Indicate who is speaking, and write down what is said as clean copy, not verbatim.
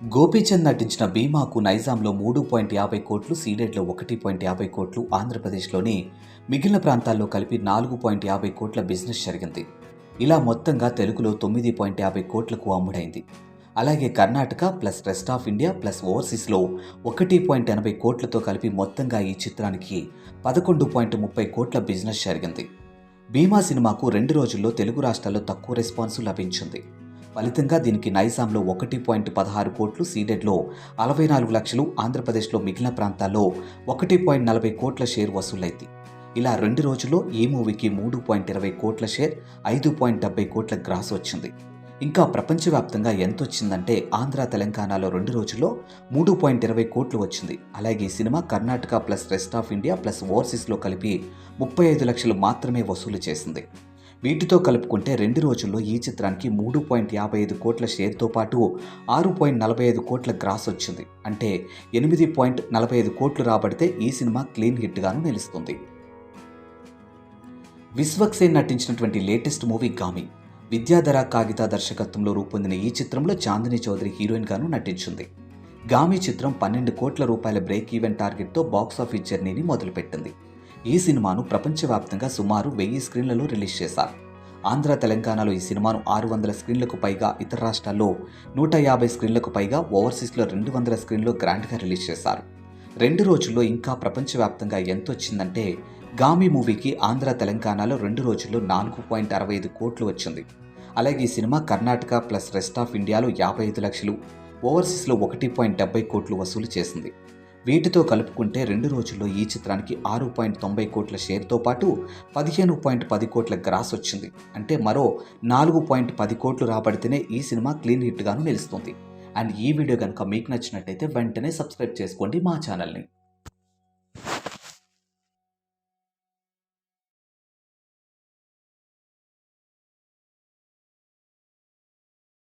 Speaker 1: గోపీచంద్ నటించిన భీమాకు నైజాంలో 3.50 కోట్లు, సీడెడ్లో 1.50 కోట్లు, ఆంధ్రప్రదేశ్లోని మిగిలిన ప్రాంతాల్లో కలిపి 4.50 కోట్ల బిజినెస్ జరిగింది. ఇలా మొత్తంగా తెలుగులో 9.50 కోట్లకు అమ్ముడైంది. అలాగే Karnataka plus rest of India plus ఓవర్సీస్లో 1.80 కోట్లతో కలిపి మొత్తంగా ఈ చిత్రానికి 11.30 కోట్ల బిజినెస్ జరిగింది. భీమా సినిమాకు 2 రోజుల్లో తెలుగు రాష్ట్రాల్లో తక్కువ రెస్పాన్సు లభించింది. ఫలితంగా దీనికి నైజాంలో 1.16 కోట్లు, సీడెడ్లో 64 లక్షలు, ఆంధ్రప్రదేశ్లో మిగిలిన ప్రాంతాల్లో 1.40 కోట్ల షేర్ వసూలైంది. ఇలా 2 రోజుల్లో ఈ మూవీకి 3.20 కోట్ల షేర్, 5.70 కోట్ల గ్రాస్ వచ్చింది. ఇంకా ప్రపంచవ్యాప్తంగా ఎంత వచ్చిందంటే ఆంధ్ర, తెలంగాణలో 2 రోజుల్లో 3.20 కోట్లు వచ్చింది. అలాగే ఈ cinema Karnataka plus rest of India plus ఓవర్సీస్లో కలిపి 35 లక్షలు మాత్రమే వసూలు చేసింది. వీటితో కలుపుకుంటే 2 రోజుల్లో ఈ చిత్రానికి 3.55 కోట్ల షేర్తో పాటు 6.45 కోట్ల గ్రాస్ వచ్చింది. అంటే 8.45 కోట్లు రాబడితే ఈ సినిమా క్లీన్ హిట్గాను నిలుస్తుంది. విశ్వక్సేన్ నటించినటువంటి లేటెస్ట్ మూవీ గామి. విద్యాధర కాగిత దర్శకత్వంలో రూపొందిన ఈ చిత్రంలో చాందిని చౌదరి హీరోయిన్గాను నటించింది. గామి చిత్రం 12 కోట్ల రూపాయల బ్రేక్ ఈవెన్ టార్గెట్తో బాక్సాఫీస్ జర్నీని మొదలుపెట్టింది. ఈ సినిమాను ప్రపంచవ్యాప్తంగా సుమారు 1000 స్క్రీన్లలో రిలీజ్ చేశారు. ఆంధ్ర, తెలంగాణలో ఈ సినిమాను 600 స్క్రీన్లకు పైగా, ఇతర రాష్ట్రాల్లో 150 స్క్రీన్లకు పైగా, ఓవర్సీస్లో 200 స్క్రీన్లో గ్రాండ్గా రిలీజ్ చేశారు. 2 రోజుల్లో ఇంకా ప్రపంచవ్యాప్తంగా ఎంత వచ్చిందంటే గామి మూవీకి ఆంధ్ర, తెలంగాణలో 2 రోజుల్లో 4.65 కోట్లు వచ్చింది. అలాగే ఈ cinema Karnataka plus rest of ఇండియాలో 55 లక్షలు, ఓవర్సీస్లో 1.70 కోట్లు వసూలు చేసింది. వీటితో కలుపుకుంటే 2 రోజుల్లో ఈ చిత్రానికి 6.90 కోట్ల షేర్తో పాటు 15.10 కోట్ల గ్రాస్ వచ్చింది. అంటే మరో 4.10 కోట్లు రాబడితేనే ఈ సినిమా క్లీన్ హిట్గాను నిలుస్తుంది. అండ్ ఈ వీడియో కనుక మీకు నచ్చినట్టయితే వెంటనే సబ్స్క్రైబ్ చేసుకోండి మా ఛానల్ని.